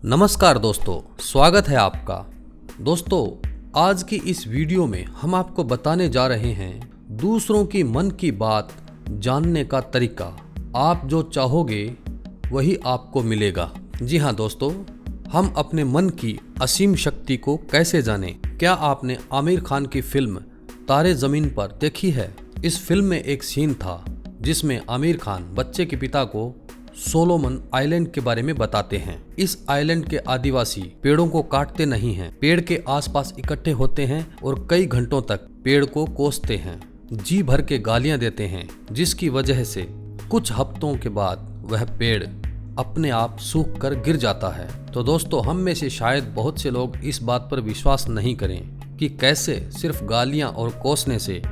नमस्कार दोस्तों, स्वागत है आपका। दोस्तों, आज की इस वीडियो में हम आपको बताने जा रहे हैं दूसरों की मन की बात जानने का तरीका। आप जो चाहोगे वही आपको मिलेगा। जी हाँ दोस्तों, हम अपने मन की असीम शक्ति को कैसे जानें? क्या आपने आमिर खान की फिल्म तारे ज़मीन पर देखी है? इस फिल्म में एक सीन था जिसमें आमिर खान बच्चे के पिता को सोलोमन आइलैंड के बारे में बताते हैं। इस आइलैंड के आदिवासी पेड़ों को काटते नहीं हैं, पेड़ के आसपास इकट्ठे होते हैं और कई घंटों तक पेड़ को कोसते हैं, जी भर के गालियां देते हैं, जिसकी वजह से कुछ हफ्तों के बाद वह पेड़ अपने आप सूख कर गिर जाता है। तो दोस्तों, हम में से शायद बहुत से लोग इस बात पर विश्वास नहीं करें कि कैसे सिर्फ गालियां और कोसने से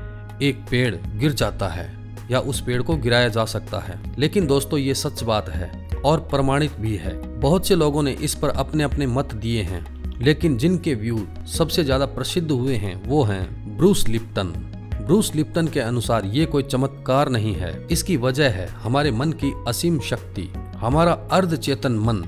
एक पेड़ गिर जाता है या उस पेड़ को गिराया जा सकता है। लेकिन दोस्तों, ये सच बात है और प्रमाणित भी है। बहुत से लोगों ने इस पर अपने अपने मत दिए हैं, लेकिन जिनके व्यू सबसे ज्यादा प्रसिद्ध हुए हैं वो हैं ब्रूस लिप्टन। ब्रूस लिप्टन के अनुसार ये कोई चमत्कार नहीं है, इसकी वजह है हमारे मन की असीम शक्ति। हमारा अर्ध चेतन मन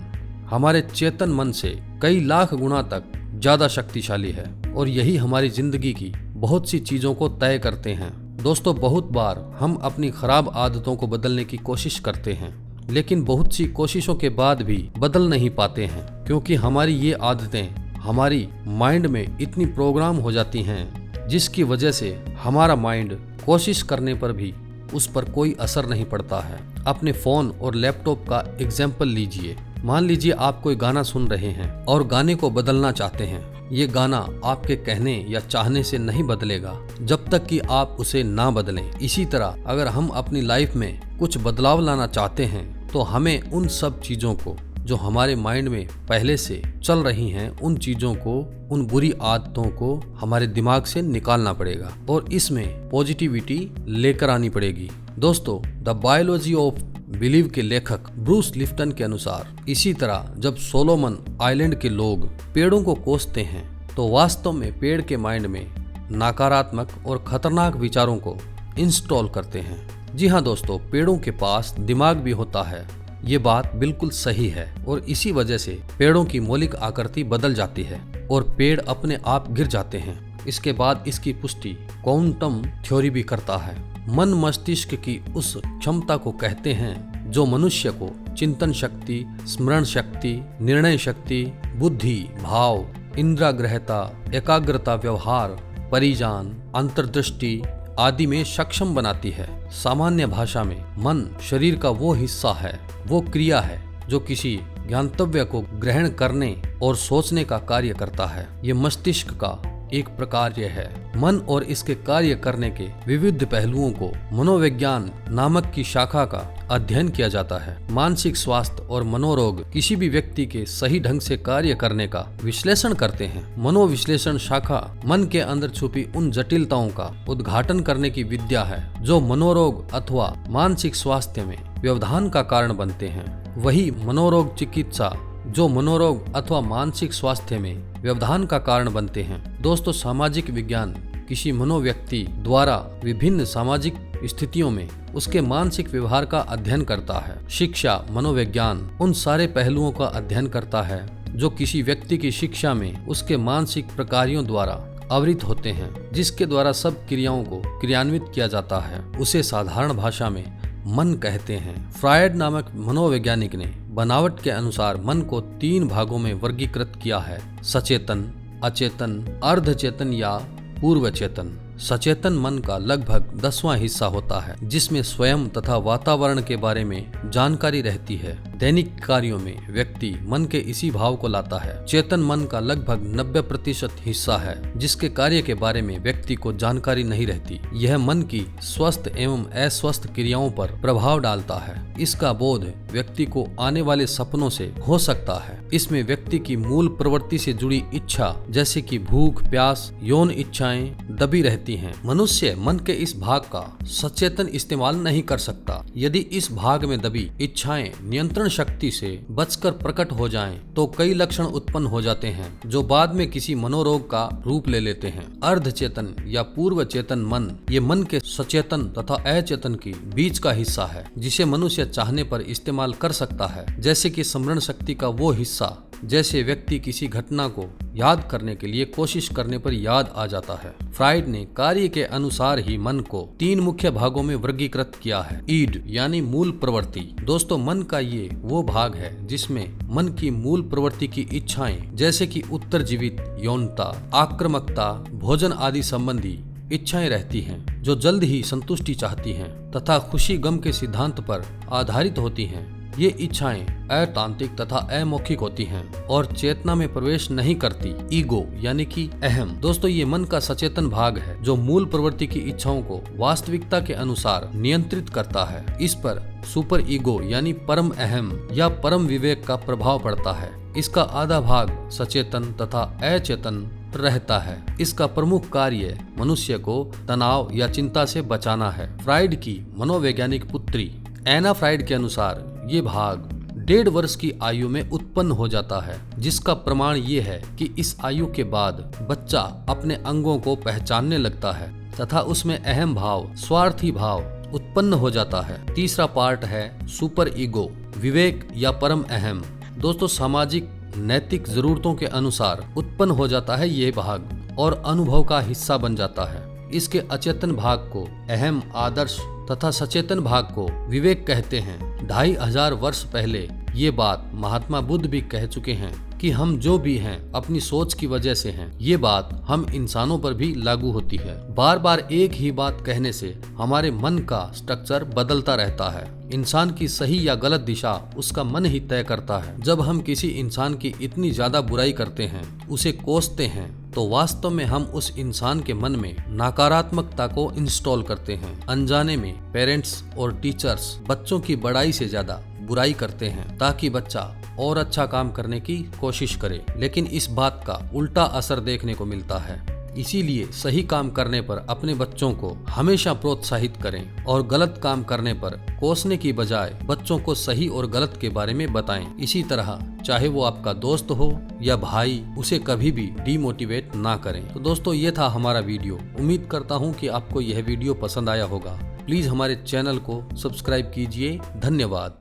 हमारे चेतन मन से कई लाख गुना तक ज्यादा शक्तिशाली है और यही हमारी जिंदगी की बहुत सी चीजों को तय करते हैं। दोस्तों, बहुत बार हम अपनी खराब आदतों को बदलने की कोशिश करते हैं, लेकिन बहुत सी कोशिशों के बाद भी बदल नहीं पाते हैं, क्योंकि हमारी ये आदतें हमारी माइंड में इतनी प्रोग्राम हो जाती हैं, जिसकी वजह से हमारा माइंड कोशिश करने पर भी उस पर कोई असर नहीं पड़ता है। अपने फोन और लैपटॉप का एग्जाम्पल लीजिए। मान लीजिए आप कोई गाना सुन रहे हैं और गाने को बदलना चाहते हैं। ये गाना आपके कहने या चाहने से नहीं बदलेगा जब तक कि आप उसे ना बदलें। इसी तरह अगर हम अपनी लाइफ में कुछ बदलाव लाना चाहते हैं तो हमें उन सब चीजों को जो हमारे माइंड में पहले से चल रही हैं, उन चीजों को, उन बुरी आदतों को हमारे दिमाग से निकालना पड़ेगा और इसमें पॉजिटिविटी लेकर आनी पड़ेगी। दोस्तों, द बायोलॉजी ऑफ बिलीव के लेखक ब्रूस लिप्टन के अनुसार इसी तरह जब सोलोमन आइलैंड के लोग पेड़ों को कोसते हैं तो वास्तव में पेड़ के माइंड में नकारात्मक और खतरनाक विचारों को इंस्टॉल करते हैं। जी हाँ दोस्तों, पेड़ों के पास दिमाग भी होता है, ये बात बिल्कुल सही है और इसी वजह से पेड़ों की मौलिक आकृति बदल जाती है और पेड़ अपने आप गिर जाते हैं। इसके बाद इसकी पुष्टि क्वांटम थ्योरी भी करता है। मन मस्तिष्क की उस क्षमता को कहते हैं जो मनुष्य को चिंतन शक्ति, स्मरण शक्ति, निर्णय शक्ति, बुद्धि, भाव, इंद्रियग्रहता, एकाग्रता, व्यवहार, परिजान, अंतर्दृष्टि आदि में सक्षम बनाती है। सामान्य भाषा में मन शरीर का वो हिस्सा है, वो क्रिया है जो किसी ज्ञातव्य को ग्रहण करने और सोचने का कार्य करता है। ये मस्तिष्क का एक प्रकार है। मन और इसके कार्य करने के विविध पहलुओं को मनोविज्ञान नामक की शाखा का अध्ययन किया जाता है। मानसिक स्वास्थ्य और मनोरोग किसी भी व्यक्ति के सही ढंग से कार्य करने का विश्लेषण करते हैं। मनोविश्लेषण शाखा मन के अंदर छुपी उन जटिलताओं का उद्घाटन करने की विद्या है जो मनोरोग अथवा मानसिक स्वास्थ्य में व्यवधान का कारण बनते हैं। वही मनोरोग चिकित्सा जो मनोरोग अथवा मानसिक स्वास्थ्य में व्यवधान का कारण बनते हैं। दोस्तों, सामाजिक विज्ञान किसी मनोव्यक्ति द्वारा विभिन्न सामाजिक स्थितियों में उसके मानसिक व्यवहार का अध्ययन करता है। शिक्षा मनोविज्ञान उन सारे पहलुओं का अध्ययन करता है जो किसी व्यक्ति की शिक्षा में उसके मानसिक प्रकारों द्वारा आवृत होते हैं, जिसके द्वारा सब क्रियाओं को क्रियान्वित किया जाता है। उसे साधारण भाषा में मन कहते हैं। फ्रायड नामक मनोवैज्ञानिक ने बनावट के अनुसार मन को 3 भागों में वर्गीकृत किया है: सचेतन, अचेतन, अर्धचेतन या पूर्व चेतन। सचेतन मन का लगभग 10वां हिस्सा होता है, जिसमें स्वयं तथा वातावरण के बारे में जानकारी रहती है। दैनिक कार्यों में व्यक्ति मन के इसी भाव को लाता है। चेतन मन का लगभग 90% हिस्सा है, जिसके कार्य के बारे में व्यक्ति को जानकारी नहीं रहती। यह मन की स्वस्थ एवं अस्वस्थ क्रियाओं पर प्रभाव डालता है। इसका बोध व्यक्ति को आने वाले सपनों से हो सकता है। इसमें व्यक्ति की मूल प्रवृत्ति से जुड़ी इच्छा जैसे कि भूख, प्यास, यौन इच्छाएं दबी रहती हैं। मनुष्य मन के इस भाग का सचेतन इस्तेमाल नहीं कर सकता। यदि इस भाग में दबी इच्छाएं नियंत्रण शक्ति से बचकर प्रकट हो जाएं, तो कई लक्षण उत्पन्न हो जाते हैं जो बाद में किसी मनोरोग का रूप ले लेते हैं। अर्धचेतन या पूर्व चेतन मन ये मन के सचेतन तथा अचेतन की बीच का हिस्सा है, जिसे मनुष्य चाहने पर इस्तेमाल कर सकता है, जैसे कि स्मरण शक्ति का वो हिस्सा जैसे व्यक्ति किसी घटना को याद करने के लिए कोशिश करने पर याद आ जाता है। फ्राइड ने कार्य के अनुसार ही मन को 3 मुख्य भागों में वर्गीकृत किया है। ईड यानी मूल प्रवृत्ति। दोस्तों, मन का ये वो भाग है जिसमें मन की मूल प्रवृत्ति की इच्छाएं जैसे कि उत्तरजीवित यौनता, आक्रामकता, भोजन आदि संबंधी इच्छाएं रहती हैं, जो जल्द ही संतुष्टि चाहती हैं तथा खुशी गम के सिद्धांत पर आधारित होती हैं। ये इच्छाएं अतांत्रिक तथा अमौखिक होती हैं और चेतना में प्रवेश नहीं करती। ईगो यानी कि अहम। दोस्तों, ये मन का सचेतन भाग है जो मूल प्रवृत्ति की इच्छाओं को वास्तविकता के अनुसार नियंत्रित करता है। इस पर सुपर ईगो यानी परम अहम या परम विवेक का प्रभाव पड़ता है। इसका आधा भाग सचेतन तथा अचेतन रहता है। इसका प्रमुख कार्य मनुष्य को तनाव या चिंता से बचाना है। फ्राइड की मनोवैज्ञानिक पुत्री एना फ्राइड के अनुसार ये भाग 1.5 वर्ष की आयु में उत्पन्न हो जाता है, जिसका प्रमाण ये है कि इस आयु के बाद बच्चा अपने अंगों को पहचानने लगता है तथा उसमें अहम भाव, स्वार्थी भाव उत्पन्न हो जाता है। तीसरा पार्ट है सुपर ईगो, विवेक या परम अहम। दोस्तों, सामाजिक नैतिक जरूरतों के अनुसार उत्पन्न हो जाता है ये भाग और अनुभव का हिस्सा बन जाता है। इसके अचेतन भाग को अहम, आदर्श तथा सचेतन भाग को विवेक कहते हैं। 2500 वर्ष पहले ये बात महात्मा बुद्ध भी कह चुके हैं कि हम जो भी हैं अपनी सोच की वजह से हैं। ये बात हम इंसानों पर भी लागू होती है। बार बार एक ही बात कहने से हमारे मन का स्ट्रक्चर बदलता रहता है। इंसान की सही या गलत दिशा उसका मन ही तय करता है। जब हम किसी इंसान की इतनी ज्यादा बुराई करते हैं, उसे कोसते हैं, तो वास्तव में हम उस इंसान के मन में नकारात्मकता को इंस्टॉल करते हैं। अनजाने में पेरेंट्स और टीचर्स बच्चों की बड़ाई से ज्यादा बुराई करते हैं ताकि बच्चा और अच्छा काम करने की कोशिश करे, लेकिन इस बात का उल्टा असर देखने को मिलता है। इसीलिए सही काम करने पर अपने बच्चों को हमेशा प्रोत्साहित करें और गलत काम करने पर कोसने की बजाय बच्चों को सही और गलत के बारे में बताएं। इसी तरह चाहे वो आपका दोस्त हो या भाई, उसे कभी भी डीमोटिवेट ना करें। तो दोस्तों, ये था हमारा वीडियो। उम्मीद करता हूँ कि आपको यह वीडियो पसंद आया होगा। प्लीज हमारे चैनल को सब्सक्राइब कीजिए। धन्यवाद।